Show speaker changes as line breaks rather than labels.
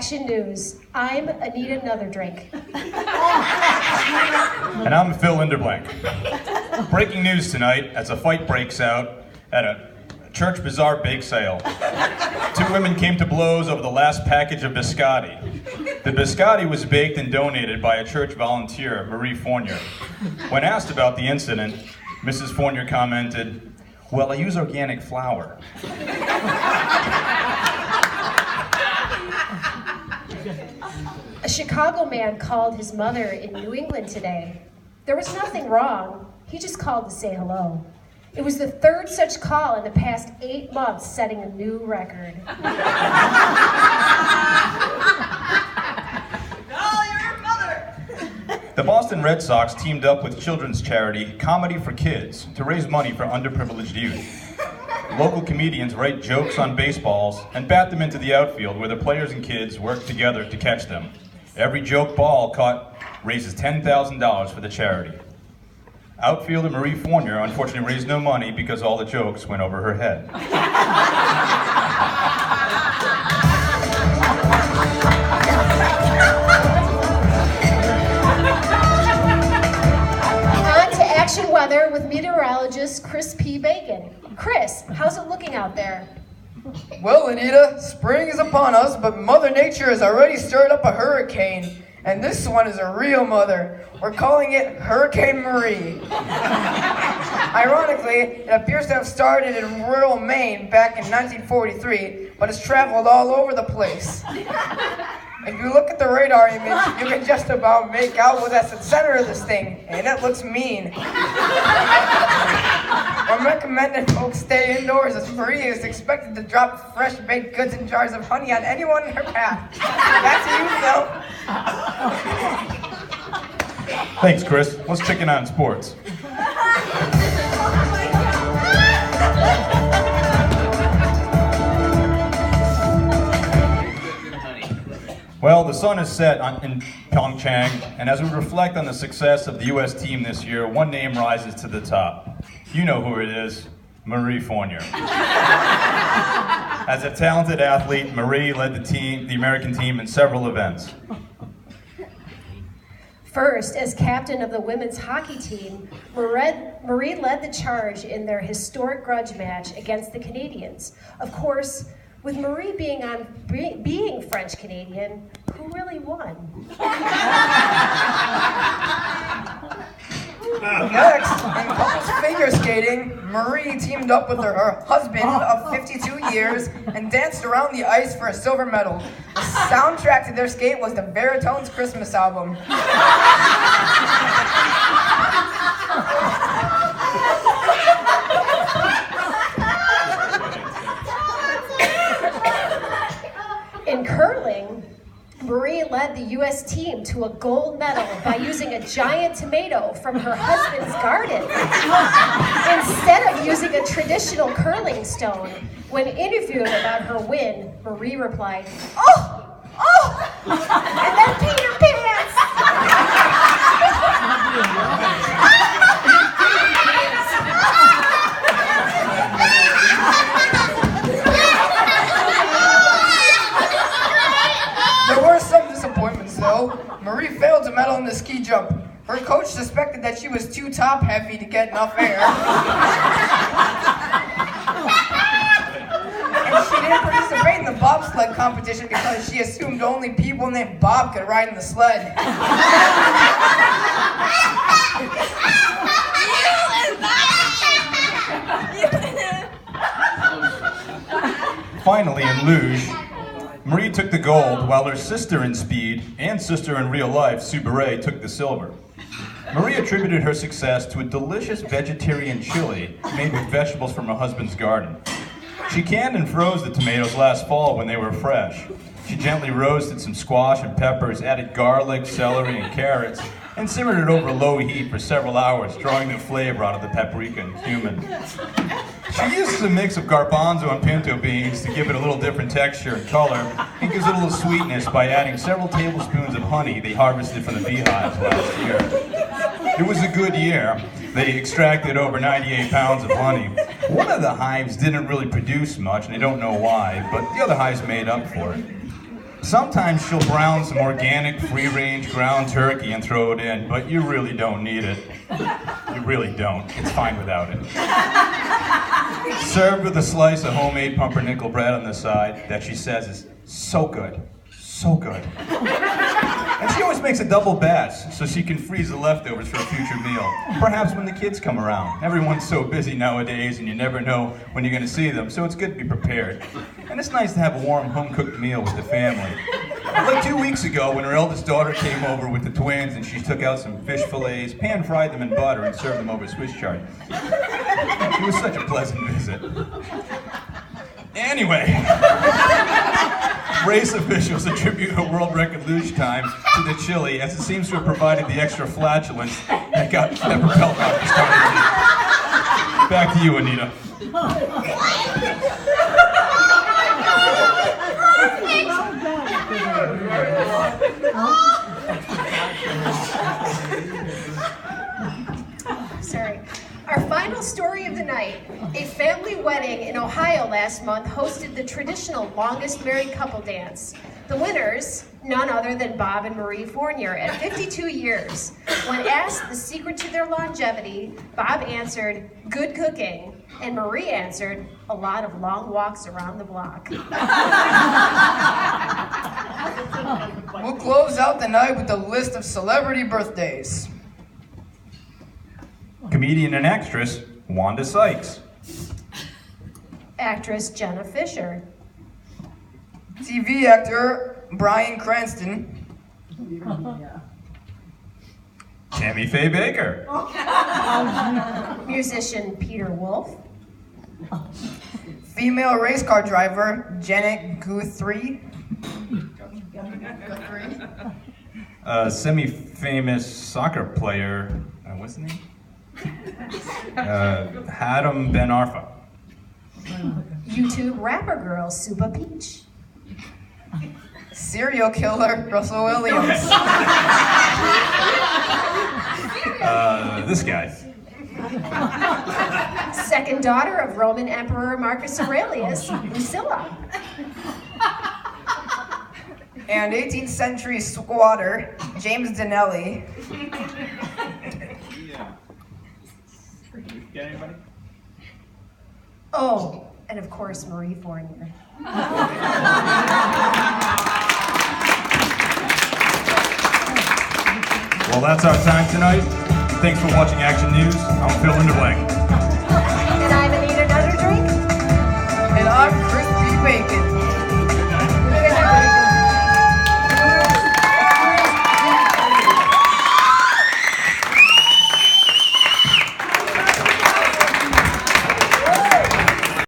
Action News. I'm Anita Notherdrink.
And I'm Phil Linderblank. Breaking news tonight as a fight breaks out at a church bazaar bake sale. Two women came to blows over the last package of biscotti. The biscotti was baked and donated by a church volunteer, Marie Fournier. When asked about the incident, Mrs. Fournier commented, "Well, I use organic flour."
A Chicago man called his mother in New England today. There was nothing wrong. He just called to say hello. It was the third such call in the past 8 months, setting a new record.
Call your mother!
The Boston Red Sox teamed up with children's charity Comedy for Kids to raise money for underprivileged youth. Local comedians write jokes on baseballs and bat them into the outfield where the players and kids work together to catch them. Every joke ball caught raises $10,000 for the charity. Outfielder Marie Fournier unfortunately raised no money because all the jokes went over her head.
On to action weather with meteorologist Chris P. Bacon. Chris, how's it looking out there?
Well, Anita, spring is upon us, but Mother Nature has already stirred up a hurricane. And this one is a real mother. We're calling it Hurricane Marie. Ironically, it appears to have started in rural Maine back in 1943, but it's traveled all over the place. If you look at the radar image, you can just about make out what's at the center of this thing, and it looks mean. I'm recommending folks stay indoors as Marie is expected to drop fresh baked goods and jars of honey on anyone in her path. Back to you, Phil.
Thanks, Chris. Let's check in on sports. Well, the sun is set in Pyeongchang, and as we reflect on the success of the U.S. team this year, one name rises to the top. You know who it is, Marie Fournier. As a talented athlete, Marie led the American team in several events.
First, as captain of the women's hockey team, Marie led the charge in their historic grudge match against the Canadians. Of course, with Marie being French-Canadian, who really won?
Next, in couples figure skating, Marie teamed up with her husband of 52 years and danced around the ice for a silver medal. The soundtrack to their skate was the Baritones Christmas album.
In curling, Marie led the U.S. team to a gold medal by using a giant tomato from her husband's garden instead of using a traditional curling stone. When interviewed about her win, Marie replied, "Oh, and then pee your pants."
There were some disappointments, though. Marie failed to medal in the ski jump. Her coach suspected that she was too top-heavy to get enough air. And she didn't participate in the bobsled competition because she assumed only people named Bob could ride in the sled.
Finally, in luge, Marie took the gold while her sister in speed and sister in real life, Sue Beret, took the silver. Marie attributed her success to a delicious vegetarian chili made with vegetables from her husband's garden. She canned and froze the tomatoes last fall when they were fresh. She gently roasted some squash and peppers, added garlic, celery, and carrots, and simmered it over low heat for several hours, drawing the flavor out of the paprika and cumin. She uses a mix of garbanzo and pinto beans to give it a little different texture and color, and gives it a little sweetness by adding several tablespoons of honey they harvested from the beehives last year. It was a good year. They extracted over 98 pounds of honey. One of the hives didn't really produce much, and they don't know why, but the other hives made up for it. Sometimes she'll brown some organic, free-range ground turkey and throw it in, but you really don't need it. You really don't. It's fine without it. Served with a slice of homemade pumpernickel bread on the side that she says is so good. So good. And she always makes a double batch so she can freeze the leftovers for a future meal. Perhaps when the kids come around. Everyone's so busy nowadays and you never know when you're going to see them, so it's good to be prepared. And it's nice to have a warm home-cooked meal with the family. Like 2 weeks ago when her eldest daughter came over with the twins and she took out some fish fillets, pan-fried them in butter and served them over Swiss chard. It was such a pleasant visit. Anyway, race officials attribute a world record luge time to the chili, as it seems to have provided the extra flatulence that propelled Dr. Starr. Back to you, Anita.
Sorry. Our final story of the night. A family wedding in Ohio last month hosted the traditional longest married couple dance. The winners, none other than Bob and Marie Fournier, at 52 years. When asked the secret to their longevity, Bob answered, good cooking, and Marie answered, a lot of long walks around the block.
We'll close out the night with a list of celebrity birthdays.
Comedian and actress Wanda Sykes.
Actress Jenna Fisher.
TV actor Bryan Cranston.
Tammy Faye Baker.
Musician Peter Wolf.
Female race car driver Janet Guthrie.
Semi-famous soccer player, what's the name? Hatem Ben Arfa.
YouTube rapper girl Supa Peach.
Serial killer Russell Williams.
This guy.
Second daughter of Roman Emperor Marcus Aurelius, Lucilla.
And 18th century squatter James Donnelly.
Get anybody?
Oh, and of course Marie Fournier.
Well, that's our time tonight. Thanks for watching Action News. I'm Phil Linderwang.
And I'm Anita Nutterdrink.
And I'm Chris B. Bacon.